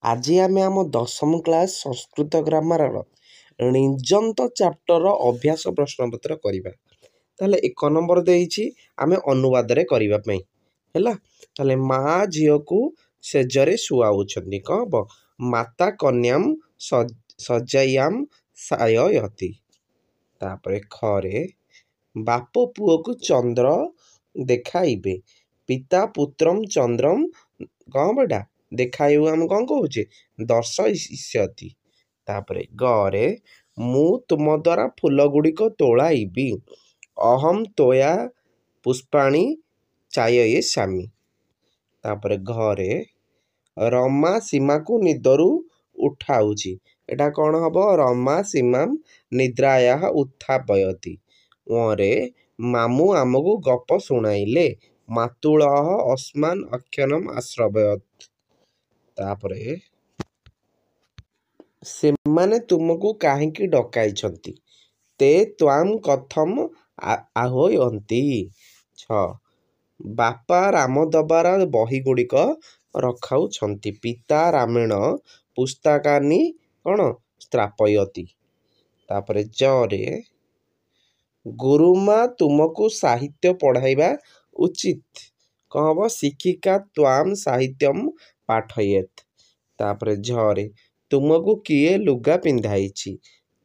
ଆଜି ଆମେ ଆମ 10ମ କ୍ଲାସ୍ ସଂସ୍କୃତ ଗ୍ରାମାରର ନିଯନ୍ତ ଚାପ୍ଟରର ଅଭ୍ୟାସ ପ୍ରଶ୍ନପତ୍ର କରିବା। ତାହେଲେ 1 ନମ୍ବର ଦେଇଛି ଆମେ ଅନୁବାଦରେ କରିବା ପାଇଁ ହେଲା। ତାହେଲେ ମା ଝିଅକୁ ସେଜରେ ଶୁଆଉଛନ୍ତି, କ'ଣ ହବ? ମାତା କନ୍ୟାମ୍ ସଜାୟାମ୍ ସାୟୟତି। ତାପରେ ଖରେ ବାପ ପୁଅକୁ ଚନ୍ଦ୍ର ଦେଖାଇବେ, ପିତା ପୁତ୍ରମ୍ ଚନ୍ଦ୍ରମ୍ କ'ଣ ହବ ଏଇଟା ଦେଖାଇବୁ, ଆମେ କ'ଣ କହୁଛେ? ଦର୍ଶୟିଷ୍ୟତି। ତାପରେ ଗରେ ମୁଁ ତୁମ ଦ୍ୱାରା ଫୁଲ ଗୁଡ଼ିକ ତୋଳାଇବି, ଅହମ୍ ତୋୟା ପୁଷ୍ପାଣି ଚାୟୟିଷାମି। ତାପରେ ଘରେ ରମା ସୀମାକୁ ନିଦରୁ ଉଠାଉଛି, ଏଇଟା କ'ଣ ହବ? ରମା ସୀମାମ୍ ନିଦ୍ରାୟାଃ ଉତ୍ଥାପୟତି। ରେ ମାମୁଁ ଆମକୁ ଗପ ଶୁଣାଇଲେ, ମାତୁଳଃ ଅସ୍ମାନ୍ ଆଖ୍ୟାନମ୍ ଆଶ୍ରବୟତ୍। ତାପରେ ସେମାନେ ତୁମକୁ କାହିଁକି ଡକାଇଛନ୍ତି? ତେ ତ୍ୱାଂ କଥମ୍ ଆହ୍ୱୟନ୍ତି। 6 ବାପା ରାମଦବାର ବହି ଗୁଡ଼ିକ ରଖାଉଛନ୍ତି, ପିତା ରାମେଣ ପୁସ୍ତକାନି କ'ଣ ସ୍ଥାପୟତି। ତାପରେ ଜରେ ଗୁରୁମା ତୁମକୁ ସାହିତ୍ୟ ପଢ଼ାଇବା ଉଚିତ, କ'ଣ ହବ? ଶିକ୍ଷିକା ତ୍ୱାଂ ସାହିତ୍ୟମ୍ ପାଠୟେତ୍। ତାପରେ ଝରେ ତୁମକୁ କିଏ ଲୁଗା ପିନ୍ଧାଇଛି?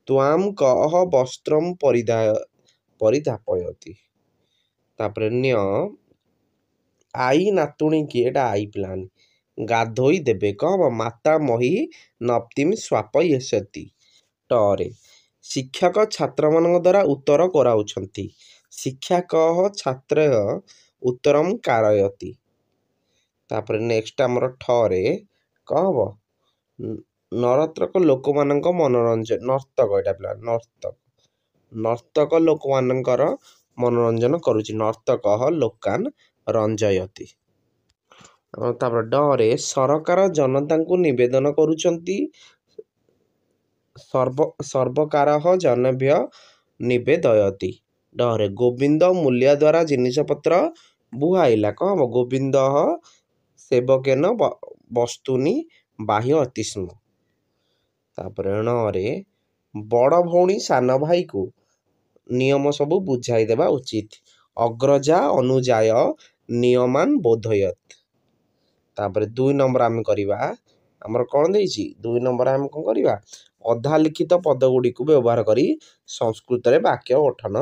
ତ୍ୱାଂ କଃ ବସ୍ତ୍ରମ୍ ପରିଧାପୟତି। ତାପରେ ନ୍ୟ ଆଈ ନାତୁଣୀକି, ଏଇଟା ଆଈ ପିଲାମାନେ ଗାଧୋଇ ଦେବେ, କ'ଣ ହବ? ମାତା ମହି ନପ୍ତିମ୍ ସ୍ୱାପୟିଷତି। ଟରେ ଶିକ୍ଷକ ଛାତ୍ରମାନଙ୍କ ଦ୍ୱାରା ଉତ୍ତର କରାଉଛନ୍ତି, ଶିକ୍ଷକଃ ଛାତ୍ରୟ ଉତ୍ତରମ୍ କାରୟତି। ତାପରେ ନେକ୍ସଟ ଆମର ଠରେ କ'ଣ ହବ? ନର୍ତ୍ତକ ଲୋକମାନଙ୍କ ମନୋରଞ୍ଜନ, ନର୍ତ୍ତକ ଏଇଟା ପିଲା ନର୍ତ୍ତକ ଲୋକମାନଙ୍କର ମନୋରଞ୍ଜନ କରୁଛି, ନର୍ତ୍ତକଃ ଲୋକାନ୍ ରଞ୍ଜୟତି। ତାପରେ ଡରେ ସରକାର ଜନତାଙ୍କୁ ନିବେଦନ କରୁଛନ୍ତି, ସର୍ବକାରଃ ଜନେଭ୍ୟ ନିବେଦୟତି। ଡରେ ଗୋବିନ୍ଦ ମୂଲିଆ ଦ୍ୱାରା ଜିନିଷପତ୍ର ବୁହାଇଲା, କ'ଣ ହବ? ଗୋବିନ୍ଦଃ ସେବକେନ ବସ୍ତୁନି ବାହ୍ୟତି ସ୍ମ। ତାପରେ ଣରେ ବଡ଼ ଭଉଣୀ ସାନ ଭାଇକୁ ନିୟମ ସବୁ ବୁଝାଇ ଦେବା ଉଚିତ, ଅଗ୍ରଜା ଅନୁଜାୟ ନିୟମାନ୍ ବୋଧୟତ୍। ତାପରେ 2 ନମ୍ବର ଆମେ କରିବା, ଆମର କ'ଣ ଦେଇଛି? 2 ନମ୍ବର ଆମେ କ'ଣ କରିବା? ଅଧା ଲିଖିତ ପଦ ଗୁଡ଼ିକୁ ବ୍ୟବହାର କରି ସଂସ୍କୃତରେ ବାକ୍ୟ ଗଠନ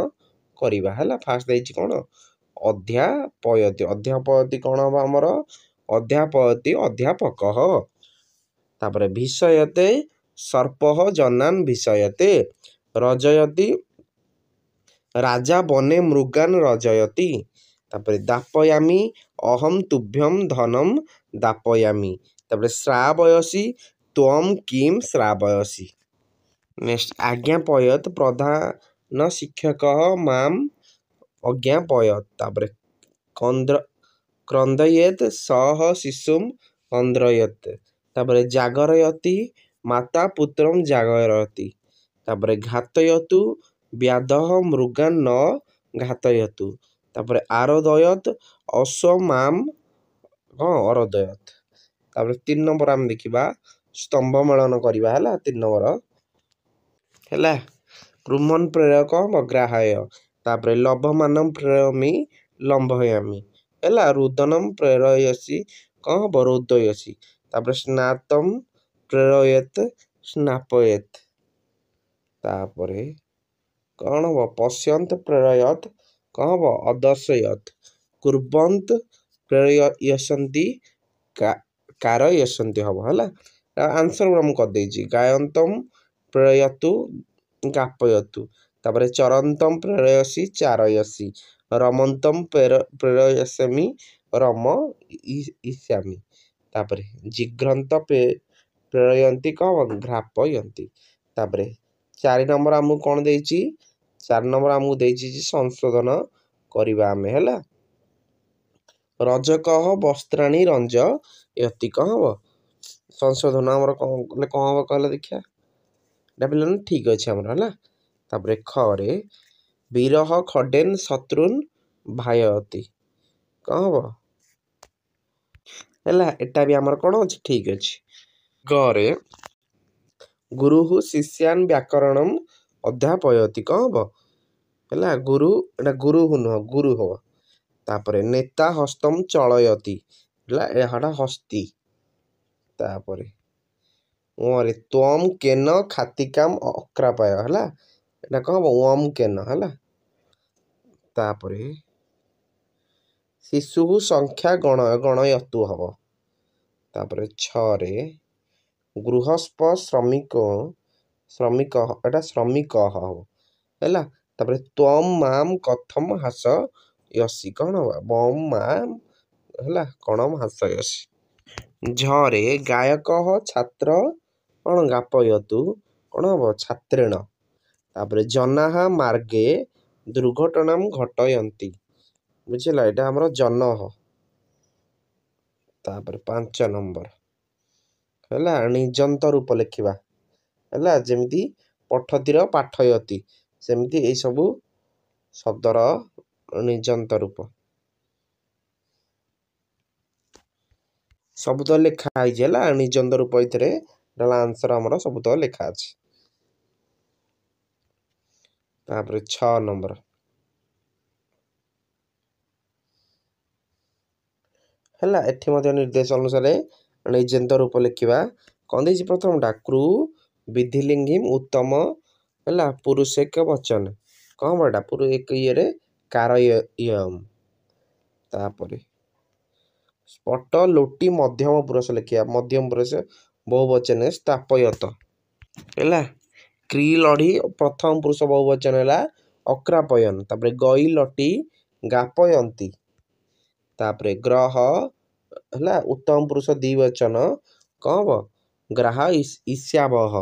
କରିବା ହେଲା। ଫାଷ୍ଟ ଦେଇଛି କ'ଣ? ଅଧ୍ୟାପୟତି। ଅଧ୍ୟାପୟତି କ'ଣ ହବ ଆମର? ଅଧ୍ୟାପୟତି ଅଧ୍ୟାପକଃ। ତାପରେ ବିଷୟତେ ସର୍ପଃ ଜନାନ୍ ବିଷୟତେ, ରଜୟତି ରାଜା ବନେ ମୃଗାନ୍ ରଜୟତି। ତାପରେ ଦାପୟାମି ଅହମ୍ ତୁଭ୍ୟମ୍ ଧନମ୍ ଦାପୟାମି। ତାପରେ ଶ୍ରାବୟସି ତ୍ୱମ୍ କିମ୍ ଶ୍ରାବୟସି। ନେକ୍ସଟ ଆଜ୍ଞାପୟତ୍ ପ୍ରଧାନ ଶିକ୍ଷକଃ ମାମ୍ ଅଜ୍ଞାପୟତ୍। ତାପରେ କ୍ରନ୍ଦୟେତ୍ ସଃ ଶିଶୁମ୍ କନ୍ଦ୍ରୟେତ୍। ତାପରେ ଜାଗରୟତି ମାତା ପୁତ୍ରମ୍ ଜାଗରୟତି। ତାପରେ ଘାତୟତୁ ବ୍ୟାଧଃ ମୃଗାନ୍ ନ ଘାତୟତୁ। ତାପରେ ଆରୋଦୟତ୍ ଅଶ୍ୱ ମାମ୍ ଅରୋଦୟତ୍। ତାପରେ 3 ନମ୍ବର ଆମେ ଦେଖିବା, ସ୍ତମ୍ଭ ମେଳନ କରିବା ହେଲା। 3 ନମ୍ବର ହେଲା କୃମନ୍ ପ୍ରେରକ ଗ୍ରାହାୟ। ତାପରେ ଲଭମାନମ୍ ପ୍ରେରୟାମି ଲମ୍ଭୟାମି ହେଲା। ରୁଦନମ୍ ପ୍ରେରୟସି, କ'ଣ ହବ? ରୋଦୟସି। ତାପରେ ସ୍ନାତମ୍ ପ୍ରେରୟେତ୍ ସ୍ନାପୟେତ୍। ତାପରେ କ'ଣ ହବ? ପଶ୍ୟନ୍ତ ପ୍ରେରୟତ୍, କ'ଣ ହବ? ଅଦର୍ଶୟତ୍। କୁର୍ବନ୍ତ ପ୍ରେରୟସନ୍ତି କାରୟସନ୍ତି ହବ ହେଲା। ଆନ୍ସର ଗୁଡ଼ା ମୁଁ କରିଦେଇଛି। ଗାୟନ୍ତମ୍ ପ୍ରେରୟତୁ ଗାପୟତୁ। ତାପରେ ଚରନ୍ତମ୍ ପ୍ରେରୟସି ଚାରୟସି। ରମନ୍ତମ୍ ପ୍ରେରୟସାମି ରମୟିଷ୍ୟାମି। ତାପରେ ଜିଘ୍ରନ୍ତ ପ୍ରେରୟନ୍ତି, କ'ଣ ହବ? ଘ୍ରାପୟନ୍ତି। ତାପରେ 4 ନମ୍ବର ଆମକୁ କ'ଣ ଦେଇଛି? 4 ନମ୍ବର ଆମକୁ ଦେଇଛି ସଂଶୋଧନ କରିବା ଆମେ ହେଲା। ରଜକଃ ବସ୍ତ୍ରାଣି ରଞ୍ଜୟତି, କ'ଣ ହବ? ସଂଶୋଧନ ଆମର କ'ଣ ହବ କହିଲେ ଦେଖିବା। ଏଇଟା ପିଲାମାନେ ଠିକ ଅଛି ଆମର ହେଲା। ତାପରେ ଖରେ ବିରହ ଖଡେନ୍ ଶତ୍ରୁନ୍ ଭାୟୟତି, କ'ଣ ହବ? ହେଲା। ଏଟା ବି ଆମର କ'ଣ ଅଛି? ଠିକ ଅଛି। ଗରେ ଗୁରୁଃ ଶିଷ୍ୟାନ୍ ବ୍ୟାକରଣମ୍ ଅଧ୍ୟାପୟତି। କ'ଣ ହବ ହେଲା ଗୁରୁ, ଏଟା ଗୁରୁଃ ନୁହଁ ଗୁରୁ ହବ। ତାପରେ ନେତା ହସ୍ତମ୍ ଚଳୟତି ହେଲା ଏହାଟା ହସ୍ତି। ତାପରେ ଓରେ ତ୍ୱମ୍ କେନ ଖାତିକାମ୍ ଅକ୍ରାପାୟ ହେଲା ଏଟା କ'ଣ ହବ ୱମ୍ କେନ ହେଲା। ତାପରେ ଶିଶୁଃ ସଂଖ୍ୟା ଗଣୟତୁ ହବ। ତାପରେ 6ରେ ଗୃହସ୍ପ ଶ୍ରମିକ ଏଟା ଶ୍ରମିକ ହବ ହେଲା। ତାପରେ ତ୍ୱମ୍ ମାମ୍ କଥମ୍ ହାସୟସି କ'ଣ ହବ ବମ୍ ମାମ୍ ହେଲା କଣମ୍ ହାସୟସି। ଝରେ ଗାୟକଃ ଛାତ୍ର କ'ଣ ଗାପୟତୁ କ'ଣ ହବ ଛାତ୍ରେଣ। ତାପରେ ଜନାଃ ମାର୍ଗେ ଦୁର୍ଘଟଣାମ୍ ଘଟୟନ୍ତି ବୁଝିଲା ଏଇଟା ଆମର ଜନଃ। ତାପରେ 5 ନମ୍ବର ହେଲା ନିଜନ୍ତ ରୂପ ଲେଖିବା ହେଲା, ଯେମିତି ପଠତିର ପାଠୟତି ସେମିତି ଏଇସବୁ ଶବ୍ଦର ନିଜନ୍ତ ରୂପ ସବୁ ତ ଲେଖା ହେଇଛି ହେଲା। ନିଜନ୍ତ ରୂପ ଏଥିରେ ଆନ୍ସର ଆମର ସବୁ ତ ଲେଖା ଅଛି। ତାପରେ 6 ନମ୍ବର ହେଲା, ଏଠି ମଧ୍ୟ ନିର୍ଦ୍ଦେଶ ଅନୁସାରେ ନିଜନ୍ତ ରୂପ ଲେଖିବା। କ'ଣ ଦେଇଛି ପ୍ରଥମଟା କ୍ରୁ ବିଧିଲିଙ୍ଗିମ୍ ଉତ୍ତମ ହେଲା ପୁରୁଷେକ ବଚନ କ'ଣ ହବ ଏଟା ଏକ ଇଏରେ କାରୟମ୍। ତାପରେ ସ୍ପଟ ଲୋଟି ମଧ୍ୟମ ପୁରୁଷ ଲେଖିବା, ମଧ୍ୟମ ପୁରୁଷ ବହୁବଚନ ସ୍ଥାପୟତ ହେଲା। କ୍ରି ଲଢି ପ୍ରଥମ ପୁରୁଷ ବହୁବଚନ ହେଲା ଅକ୍ରାପୟନ। ତାପରେ ଗଇ ଲଟି ଗାପୟନ୍ତି। ତାପରେ ଗ୍ରହ ହେଲା ଉତ୍ତମ ପୁରୁଷ ଦ୍ୱିବଚନ କ'ଣ ହବ ଗ୍ରାହ ଈଶାବହ।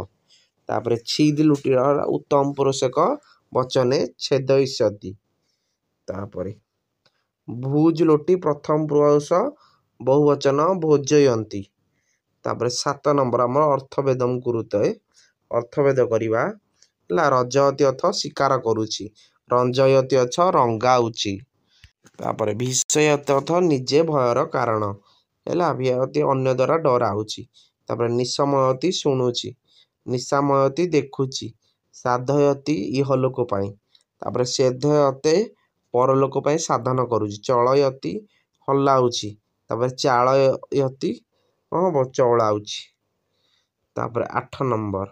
ତାପରେ ଛିଦ୍ ଲୁଟିର ଉତ୍ତମ ପୁରୁଷକ ବଚନେ ଛେଦୟିଷ୍ୟତି। ତାପରେ ଭୁଜ ଲୋଟି ପ୍ରଥମ ପୁରୁଷ ବହୁବଚନ ଭୋଜୟନ୍ତି। ତାପରେ 7 ନମ୍ବର ଆମର ଅର୍ଥଭେଦମ୍ କୁରୁତେ ଅର୍ଥଭେଦ କରିବା ହେଲା। ରଜୟତି ଅର୍ଥ ଶିକାର କରୁଛି, ରଞ୍ଜୟତି ଅର୍ଥ ରଙ୍ଗାଉଛି। ତାପରେ ଭୀଷୟତି ଅର୍ଥ ନିଜେ ଭୟର କାରଣ ହେଲା, ଭୀୟତି ଅନ୍ୟ ଦ୍ୱାରା ଡରାଉଛି। ତାପରେ ନିଶମୟତି ଶୁଣୁଛି, ନିଶାମୟତି ଦେଖୁଛି, ସାଧୟତି ଇହଲୋକ ପାଇଁ। ତାପରେ ସେଧୟତେ ପରଲୋକ ପାଇଁ ସାଧନ କରୁଛି, ଚଳୟତି ହଲାଉଛି। ତାପରେ ଚାଳୟତି କ'ଣ ହବ ଚଳାଉଛି। ତାପରେ 8 ନମ୍ବର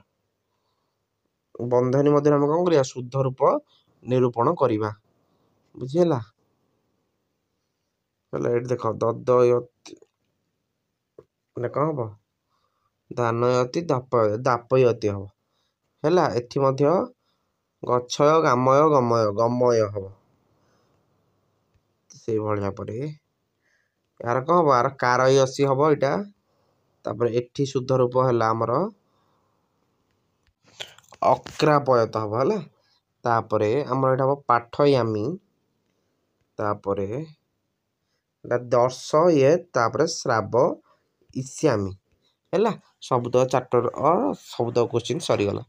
ବନ୍ଧନୀ ମଧ୍ୟରେ ଆମେ କ'ଣ କରିବା ଶୁଦ୍ଧ ରୂପ ନିରୂପଣ କରିବା ବୁଝିହେଲା। ହେଲେ ଏଠି ଦେଖ ଦଦୟତି ମାନେ କ'ଣ ହବ ଧାନୟତି ଦାପୟତି ହବ ହେଲା। ଏଠି ମଧ୍ୟ ଗଛୟ ଗାମୟ ଗମୟ ହବ ସେଇଭଳିଆ। ପରେ ଏହାର କ'ଣ ହବ ଆର କାରୟସି ହବ ଏଇଟା। ତାପରେ ଏଠି ଶୁଦ୍ଧ ରୂପ ହେଲା ଆମର ଅକ୍ରାପୟତ ହବ ହେଲା। ତାପରେ ଆମର ଏଇଟା ହବ ପାଠୟାମି। ତାପରେ ଏଇଟା ଦର୍ଶୟେ ତାପରେ ଶ୍ରାବ ଇଷ୍ୟାମି ହେଲା। ସବୁତକ ଚାପ୍ଟର ସବୁତକ କୋଶ୍ଚିନ୍ ସରିଗଲା।